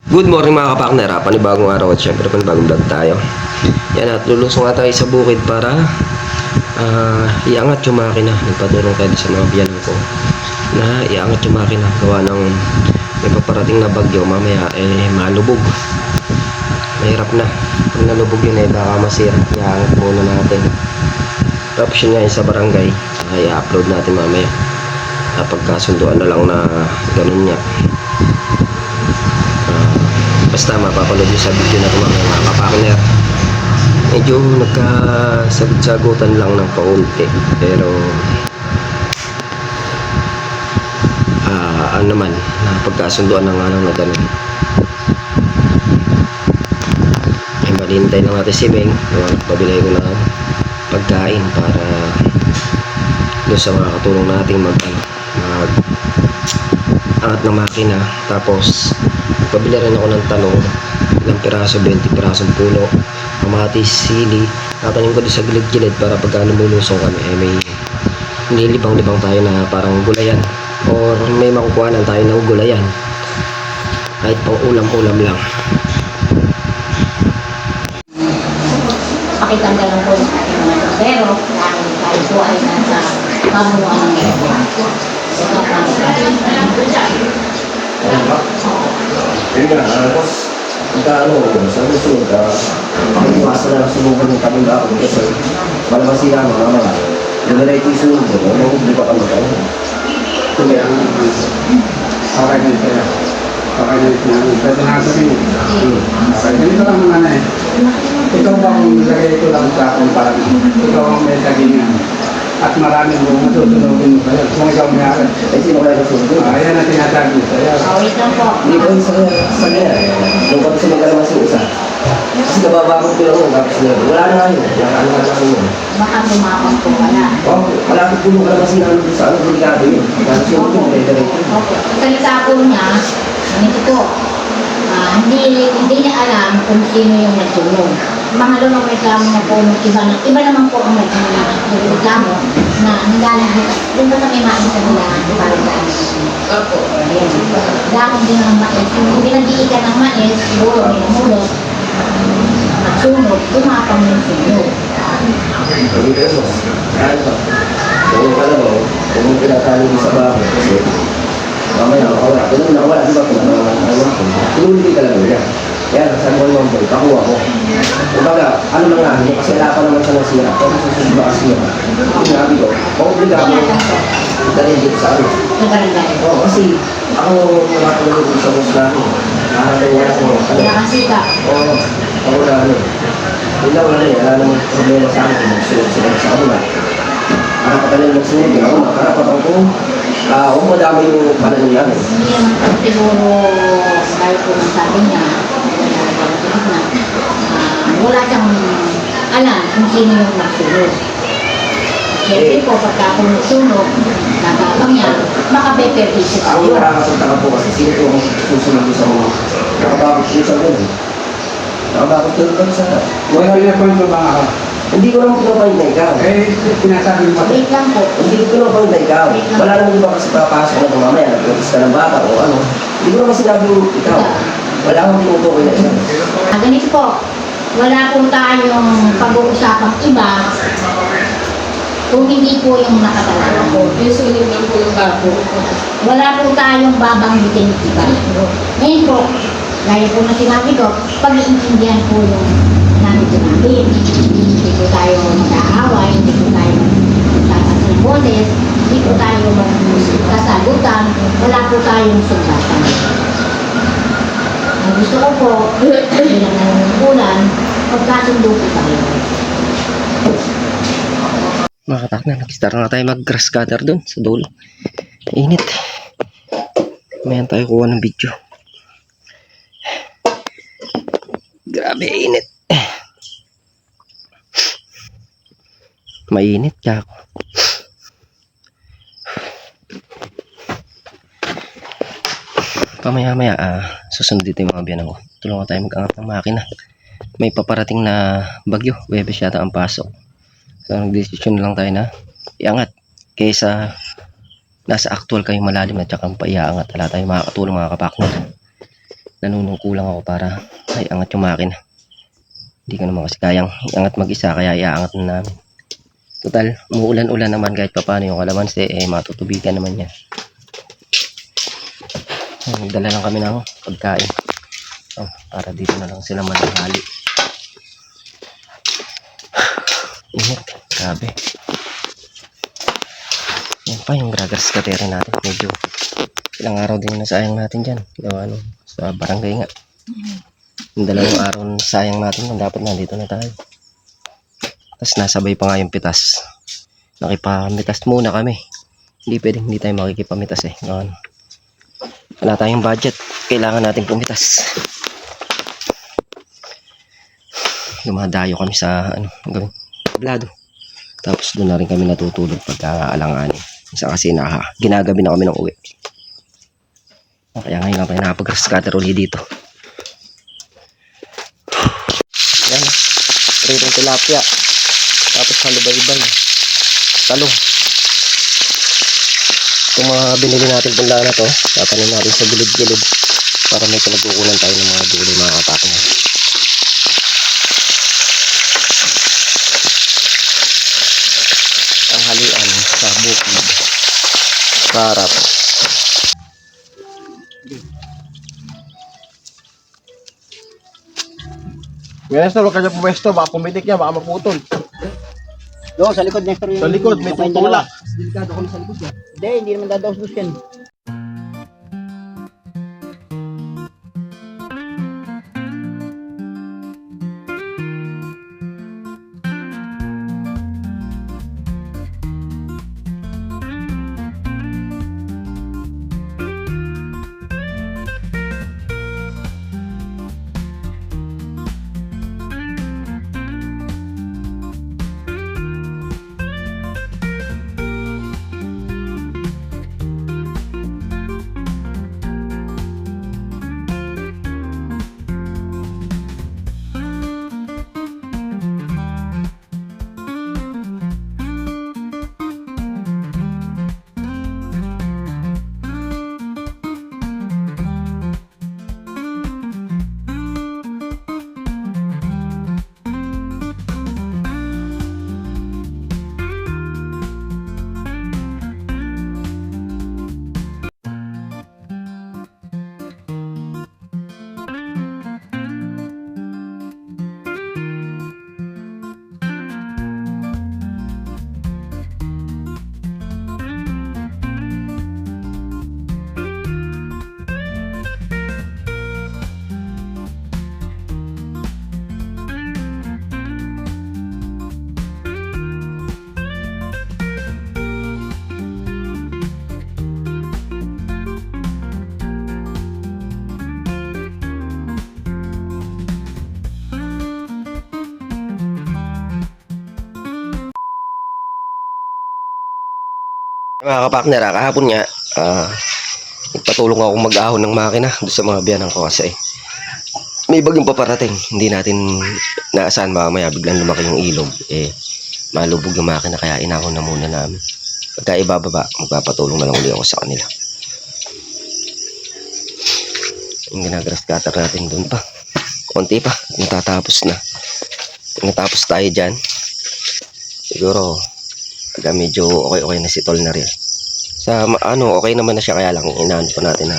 Good morning mga kapakner, panibagong araw at syempre panibagong vlog tayo. Yan at lulusong nga tayo sa bukid para iangat yung makina. Nagpatulong tayo sa mga biyanan ko na iangat yung makina. Gawa ng may paparating na bagyo, mamaya malubog. Mahirap na. Pag nalubog yun baka masira. Iangat muna natin. Tapos yun nga sa barangay, i-upload natin mamaya. Pagkasunduan na lang na ganun niya. Basta mapapanood nyo sa video na ito mga kapakner. Medyo nagkasagot-sagutan lang ng kaunti, pero ano naman, napagkasunduan na nga lang na ganun. Ay malintay lang natin si Beng. Pabilay ko na pagkain para doon sa mga katulong nating angat ng makina. Tapos pabili rin ako ng talong, ilang piraso, 20 pirasong puno, kamatis, sili. Tatanim ko doon sa gilid-gilid para pagka lumulusong kami may nilibang-libang tayo na parang gulayan, or may makukuhanan tayo ng gulayan kahit pang ulam-ulam lang. Pakitanda lang po ng ating mga pero dahil tayo po ay nasa pamunuan ng gano'n. Yun nga, tapos sa susunod, pakiiwasan na sumuban yung kaming ako kasi malabas siya mga yung na ito yung sunod mo, hindi pa kami kayo. Ito ba yan? Okay na ito yan. Okay na ito yan. Pwede na ito rin. Okay, ganito lang naman eh. Ikaw bang lagay ito lang sa akin para ikaw ang may tagingan. At maraming mga susunodin mo kayo. Kung ikaw may akin. Eh, sino kaya kasunod? Ayan ang tinatagin sa'yo. Wait lang po. Hindi ko yung sa kanya. Nung kami sa magkalamas yung isa. Kasi nababakot ko lang yun. Tapos wala na nga yun. Ano nga lang yun. Baka lumapang po wala. Oh, malapit po yung kalamasin namin sa delikado yun. Kasi yung dire-diretso. Opo. Salita po niya, ganito po. Hindi niya alam kung sino yung nagsulong. Pangalawang reklamo na po ng iba naman po ang reklamo na nanggaling dito. Doon ba na may mais sa nila? Parang daan. Opo. Ayan. Dahon din ang mais. Kung pinag-iikan ng mais, siguro may namulot. Nagsunod, tumapang yung sunod. Hindi ko yun. Ano? Kung pala mo, kung pinatalo mo sa bahay, kasi mamaya nakawala. Kung nakawala, di ba kung tinuli ka lang niya. Yan, sa buwan mo boy, pakuha ko. Kumbaga, ano lang nga, hindi kasi wala pa naman siya nasira. Kung susunod ba kasi yun. Yung nabi ko, paobliga mo, dahil dito sa ano. Sa barangay. Oo, kasi ako nakatulog dito sa muslahin. Nakakatawa ko. Nakasika. Oo, ako na ano. Hindi wala na wala namang problema sa akin kung magsunod sila sa kanila. Nakapatanin magsunod yun ako, nakarapat ako. Huwag madami yung pananin namin. Hindi naman po siguro dahil po ng sabi niya, wala siyang alam kung sino yung nagsunod. Siyempre po, pagka kung nagsunod, nagabang niya, baka bepertisip Ako sa'yo. nakakapunta ka po kasi sino po ang susunod sa mga nakabakot ko sa ganun. Nakabakot ko rin sa... Wala pinapoint mo ba ako? Hindi ko naman pinapoint na ikaw. Eh, pinasabi mo kasi. Wait lang po. Hindi ko pinapoint na ikaw. Wala naman iba kasi papasok na mamaya, nagpapis ka ng bata o ano. Hindi ko naman sinabing ikaw. Wala akong tinutukoy na ikaw. Ganito po, wala po tayong pag-uusapang iba kung hindi po yung nakatalaga po. Usually lang po yung bago. Wala po tayong babanggitin iba. Ngayon po, gaya po na sinabi ko, pag-iintindihan po yung namin sinabi. Hindi po tayo mag-aaway, hindi po tayo magtataas ng boses, hindi po tayo magkasagutan, wala po tayong sugatan. Ang gusto ko po, bilang nanunungkulan, magkasundo po tayo. Mga kapakner, nag-start na tayo mag-grass cutter dun sa dulo. Init. Mayan tayo kuha ng video. Grabe init. Mainit ka ako. Pamaya-maya susunod dito yung mga biyanan ko. Tulungan tayo mag-angat ng makina. May paparating na bagyo. Webes yata ang pasok. So nagdesisyon lang tayo na iangat kaysa nasa actual kayong malalim at saka paiangat. Wala tayong makakatulong mga kapakner. nanunungkulang ako para ay angat yung makina. Hindi ko naman kasi kayang iangat mag-isa, kaya iaangat na namin. Total, umuulan-ulan naman kahit papaano yung kalamansi, matutubigan naman yan. Dala lang kami ng pagkain. Para dito na lang sila mananghali. Init, grabe. Yan pa yung gragas katera natin. Medyo ilang araw din yung nasayang natin dyan. Gawa sa barangay nga. Yung 2 araw na sayang natin, dapat nandito na tayo. Tapos nasabay pa nga yung pitas. Nakipamitas muna kami. Hindi pwedeng hindi tayo makikipamitas wala tayong budget. Kailangan natin pumitas. Lumadayo kami sa gawin tablado. Tapos doon na rin kami natutulog pagka alanganin. Isa kasi ginagabi na kami ng uwi. Kaya ngayon lang tayo nakapag-scatter uli dito. Yan. Pritong tilapia. Tapos halubay-ibay. Talong. Itong mga binili natin punla na to, tatanim natin sa gilid-gilid para may pinagkukunan tayo ng mga gulay mga kapatid. Tanghalian sa bukid. Sarap. Nestor, huwag ka dyan pumesto. Baka pumitik yan, baka maputol. Doon, sa likod, Nestor. Sa likod, may tutulak. Delikado kami sa likod yan. Hindi naman dadaos-dos yan. Mga kapakner, kahapon nga, nagpatulong ako mag-ahon ng makina doon sa mga biyanan ko kasi may bagyong paparating. Hindi natin naasahan, mamaya biglang lumaki yung ilog. Malubog yung makina, kaya inahon na muna namin. Pagka ibababa, magpapatulong na lang ulit ako sa kanila. Yung ginagras cutter natin doon pa. Konti pa, natatapos na. Natapos tayo dyan. Siguro, pagka medyo okay na si Tol na rin. Sa okay naman na siya, kaya lang inaano pa natin na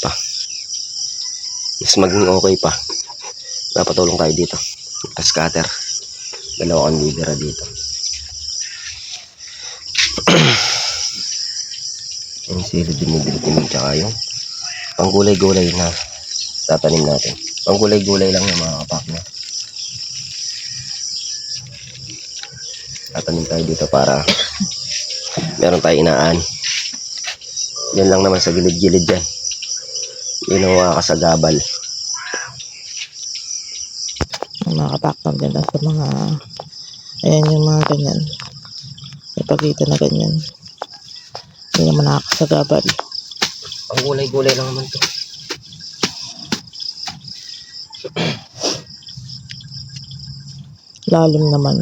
pa. Mas maging okay pa. Napatulong tayo dito. Scatter. 2 kang libera dito. Yung silid din tsaka yung panggulay-gulay na tatanim natin. Panggulay-gulay lang yung mga kapakner. Tatanim tayo dito para meron tayo inaan. Yan lang naman sa gilid-gilid dyan. Ginawa ka sa gabal. Mga kapakpag din lang sa mga ayan yung mga ganyan. Ipagita na ganyan. Hindi naman nakakasagabal. Panggulay-gulay lang naman to. Lalim naman.